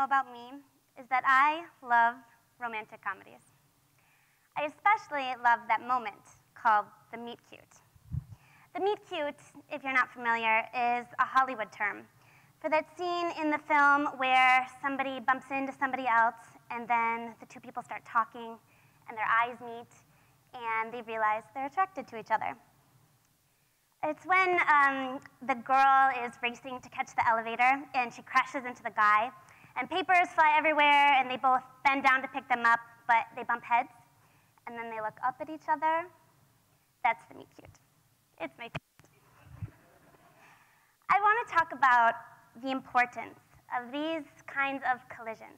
know about me is that I love romantic comedies. I especially love that moment called the meet cute. The meet cute, if you're not familiar, is a Hollywood term for that scene in the film where somebody bumps into somebody else and then the two people start talking and their eyes meet and they realize they're attracted to each other. It's when the girl is racing to catch the elevator and she crashes into the guy and papers fly everywhere and they both bend down to pick them up, but they bump heads and then they look up at each other. That's the meet cute. It's my favorite. I want to talk about the importance of these kinds of collisions.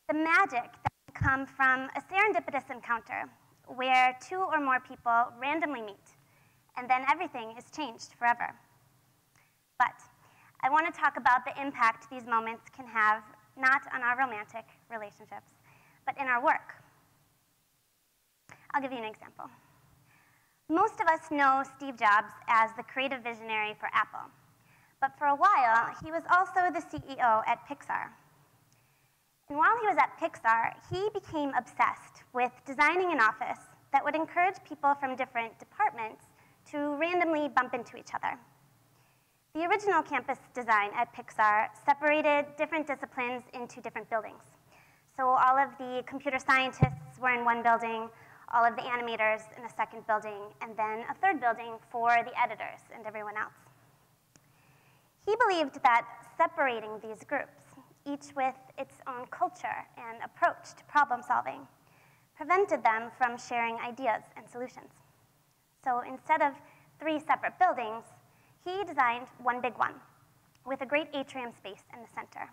The magic that can come from a serendipitous encounter where two or more people randomly meet and then everything is changed forever. But I want to talk about the impact these moments can have not on our romantic relationships, but in our work. I'll give you an example. Most of us know Steve Jobs as the creative visionary for Apple, but for a while, he was also the CEO at Pixar. And while he was at Pixar, he became obsessed with designing an office that would encourage people from different departments to randomly bump into each other. The original campus design at Pixar separated different disciplines into different buildings. So all of the computer scientists were in one building, all of the animators in a second building, and then a third building for the editors and everyone else. He believed that separating these groups, each with its own culture and approach to problem solving, prevented them from sharing ideas and solutions. So instead of 3 separate buildings, he designed one big one with a great atrium space in the center.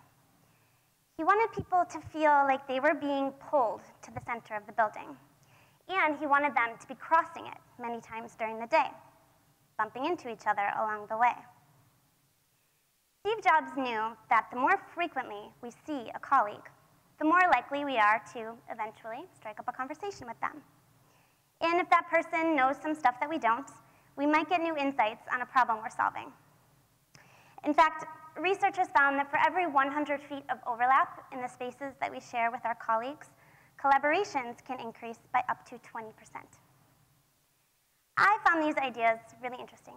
He wanted people to feel like they were being pulled to the center of the building, and he wanted them to be crossing it many times during the day, bumping into each other along the way. Steve Jobs knew that the more frequently we see a colleague, the more likely we are to eventually strike up a conversation with them. And if that person knows some stuff that we don't, we might get new insights on a problem we're solving. In fact, researchers found that for every 100 feet of overlap in the spaces that we share with our colleagues, collaborations can increase by up to 20%. I found these ideas really interesting.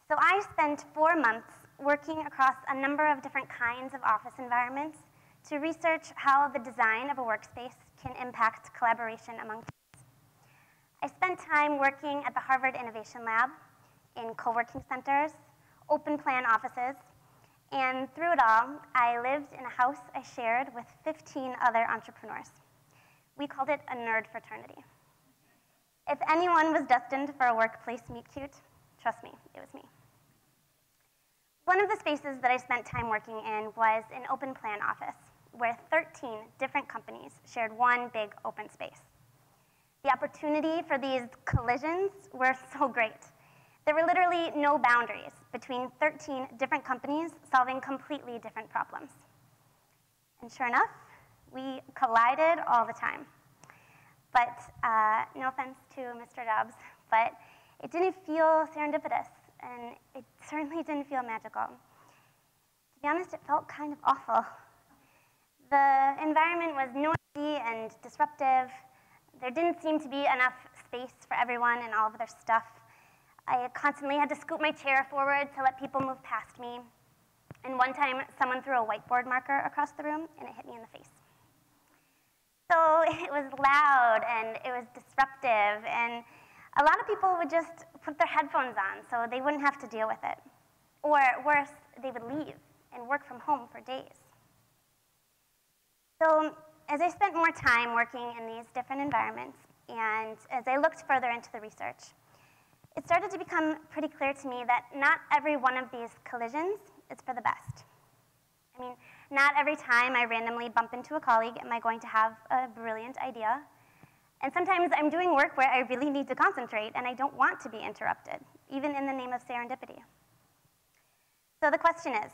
So I spent 4 months working across a number of different kinds of office environments to research how the design of a workspace can impact collaboration among teams. I spent time working at the Harvard Innovation Lab, in co-working centers, open plan offices, and through it all, I lived in a house I shared with 15 other entrepreneurs. We called it a nerd fraternity. If anyone was destined for a workplace meet cute, trust me, it was me. One of the spaces that I spent time working in was an open plan office, where 13 different companies shared one big open space. The opportunity for these collisions were so great. There were literally no boundaries between 13 different companies solving completely different problems. And sure enough, we collided all the time. But no offense to Mr. Jobs, but it didn't feel serendipitous, and it certainly didn't feel magical. To be honest, it felt kind of awful. The environment was noisy and disruptive. There didn't seem to be enough space for everyone and all of their stuff. I constantly had to scoot my chair forward to let people move past me. And one time, someone threw a whiteboard marker across the room, and it hit me in the face. So it was loud, and it was disruptive, and a lot of people would just put their headphones on so they wouldn't have to deal with it. Or worse, they would leave and work from home for days. So as I spent more time working in these different environments, and as I looked further into the research, it started to become pretty clear to me that not every one of these collisions is for the best. I mean, not every time I randomly bump into a colleague am I going to have a brilliant idea. And sometimes I'm doing work where I really need to concentrate and I don't want to be interrupted, even in the name of serendipity. So the question is,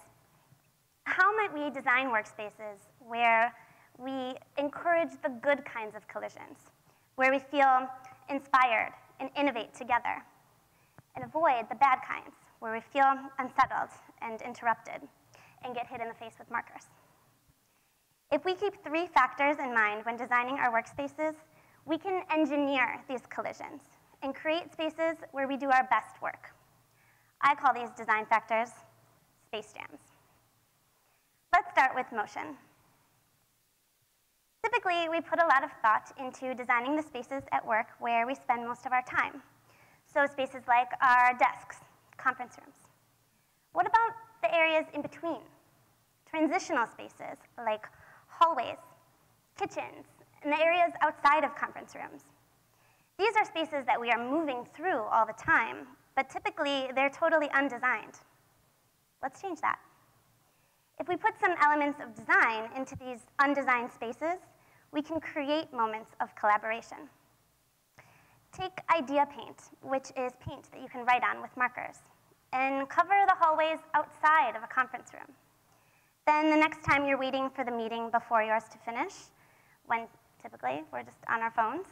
how might we design workspaces where we encourage the good kinds of collisions, where we feel inspired and innovate together, and avoid the bad kinds, where we feel unsettled and interrupted and get hit in the face with markers? If we keep 3 factors in mind when designing our workspaces, we can engineer these collisions and create spaces where we do our best work. I call these design factors space jams. Let's start with motion. Typically, we put a lot of thought into designing the spaces at work where we spend most of our time. So spaces like our desks, conference rooms. What about the areas in between? Transitional spaces like hallways, kitchens, and the areas outside of conference rooms. These are spaces that we are moving through all the time, but typically they're totally undesigned. Let's change that. If we put some elements of design into these undesigned spaces, we can create moments of collaboration. Take idea paint, which is paint that you can write on with markers, and cover the hallways outside of a conference room. Then the next time you're waiting for the meeting before yours to finish, when typically we're just on our phones,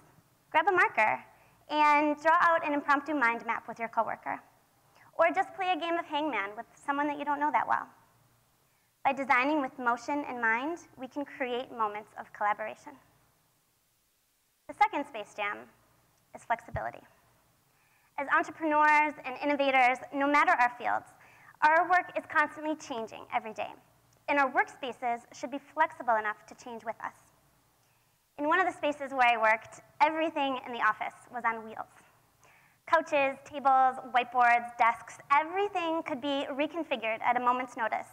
grab a marker and draw out an impromptu mind map with your coworker. Or just play a game of hangman with someone that you don't know that well. By designing with motion in mind, we can create moments of collaboration. The second space jam is flexibility. As entrepreneurs and innovators, no matter our fields, our work is constantly changing every day, and our workspaces should be flexible enough to change with us. In one of the spaces where I worked, everything in the office was on wheels. Couches, tables, whiteboards, desks, everything could be reconfigured at a moment's notice,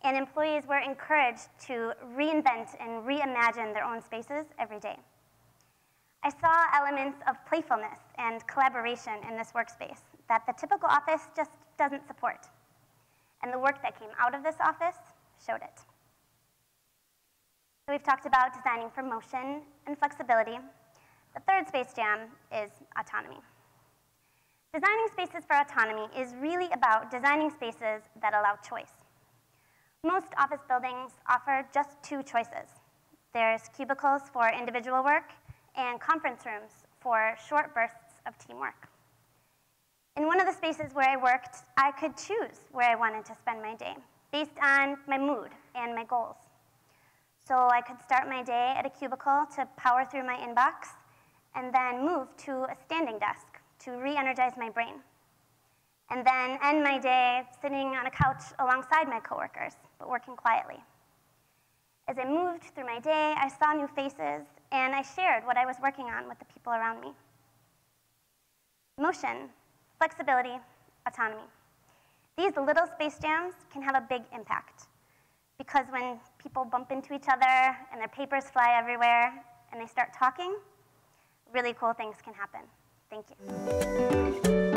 and employees were encouraged to reinvent and reimagine their own spaces every day. I saw elements of playfulness and collaboration in this workspace that the typical office just doesn't support. And the work that came out of this office showed it. So we've talked about designing for motion and flexibility. The third space jam is autonomy. Designing spaces for autonomy is really about designing spaces that allow choice. Most office buildings offer just 2 choices. There's cubicles for individual work and conference rooms for short bursts of teamwork. In one of the spaces where I worked, I could choose where I wanted to spend my day based on my mood and my goals. So I could start my day at a cubicle to power through my inbox and then move to a standing desk to re-energize my brain. And then end my day sitting on a couch alongside my coworkers, but working quietly. As I moved through my day, I saw new faces, and I shared what I was working on with the people around me. Motion, flexibility, autonomy. These little space jams can have a big impact, because when people bump into each other and their papers fly everywhere and they start talking, really cool things can happen. Thank you.